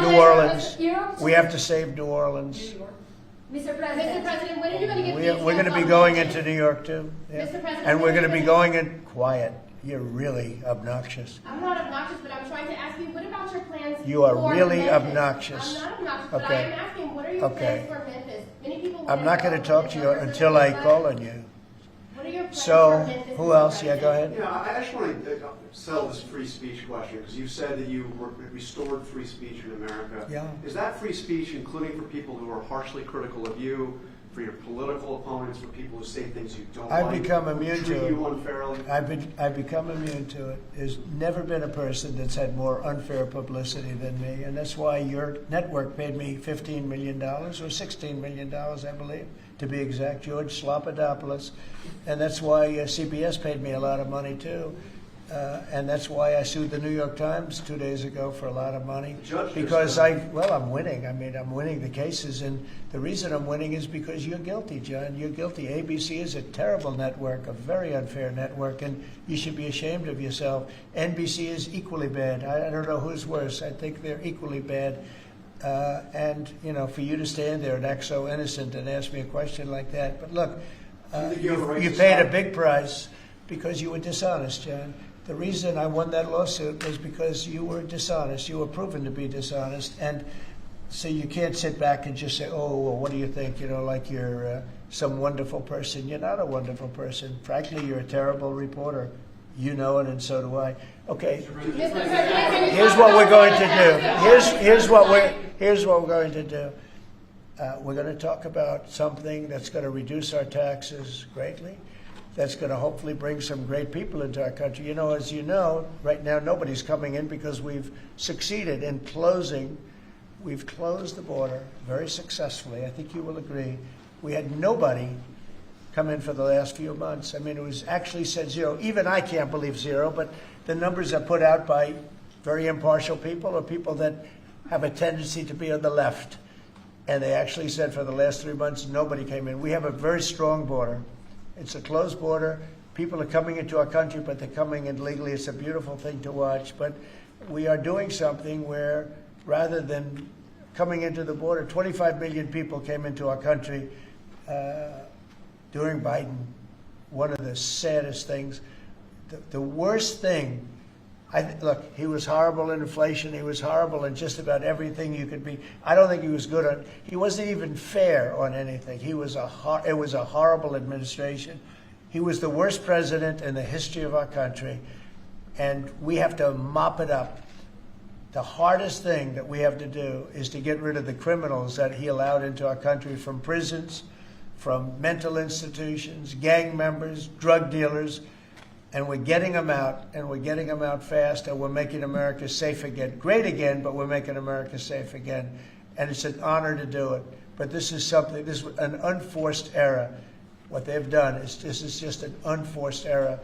New Orleans. We have to save New Orleans. Mr. President, when are you going to give details? We're going to be going into New York too. Yeah. Mr. President, And we're going to be going in quiet. You're really obnoxious. I'm not obnoxious, but I'm trying to ask you, what about your plans You are for really Memphis? obnoxious. I'm not obnoxious, but I Okay. am asking, what are your Okay. plans for Memphis? Many people I'm not going to talk to you until I call on you. What are your plans So, for Memphis? who Mr. else? Yeah, President? go ahead. Yeah, I just want to sell this free speech question, because you said that you restored free speech in America. Yeah. Is that free speech including for people who are harshly critical of you, for your political opponents, for people who say things you don't I've like, become who immune treat to you it. unfairly? I've become immune to it. There's never been a person that's had more unfair publicity than me, and that's why your network paid me $15 million, or $16 million, I believe, to be exact, George Slopadopoulos, and that's why CBS paid me a lot of money too. And that's why I sued the New York Times 2 days ago for a lot of money. Because I'm winning. I mean, I'm winning the cases, and the reason I'm winning is because you're guilty, John. You're guilty. ABC is a terrible network, a very unfair network, and you should be ashamed of yourself. NBC is equally bad. I don't know who's worse. I think they're equally bad. And, you know, for you to stand there and act so innocent and ask me a question like that. But look, you paid a big price because you were dishonest, John. The reason I won that lawsuit was because you were dishonest. You were proven to be dishonest. And so you can't sit back and just say, oh, well, what do you think? You know, like you're some wonderful person. You're not a wonderful person. Frankly, you're a terrible reporter. You know it, and so do I. Okay, here's what we're going to do. Here's what we're going to do. We're going to talk about something that's going to reduce our taxes greatly. That's going to hopefully bring some great people into our country. You know, as you know, right now nobody's coming in because we've succeeded in closing. We've closed the border very successfully. I think you will agree. We had nobody come in for the last few months. I mean, it was actually said zero. Even I can't believe zero, but the numbers are put out by very impartial people or people that have a tendency to be on the left. And they actually said for the last 3 months, nobody came in. We have a very strong border. It's a closed border. People are coming into our country, but they're coming in legally. It's a beautiful thing to watch. But we are doing something where rather than coming into the border, 25 million people came into our country during Biden. One of the saddest things. The worst thing, look, he was horrible in inflation. He was horrible in just about everything you could be. I don't think he was good on. He wasn't even fair on anything. It was a horrible administration. He was the worst president in the history of our country, and we have to mop it up. The hardest thing that we have to do is to get rid of the criminals that he allowed into our country from prisons, from mental institutions, gang members, drug dealers. And we're getting them out, and we're getting them out fast, and we're making America safe again. Great again, but we're making America safe again. And it's an honor to do it. But this is something, this is an unforced error. What they've done is this is just an unforced error.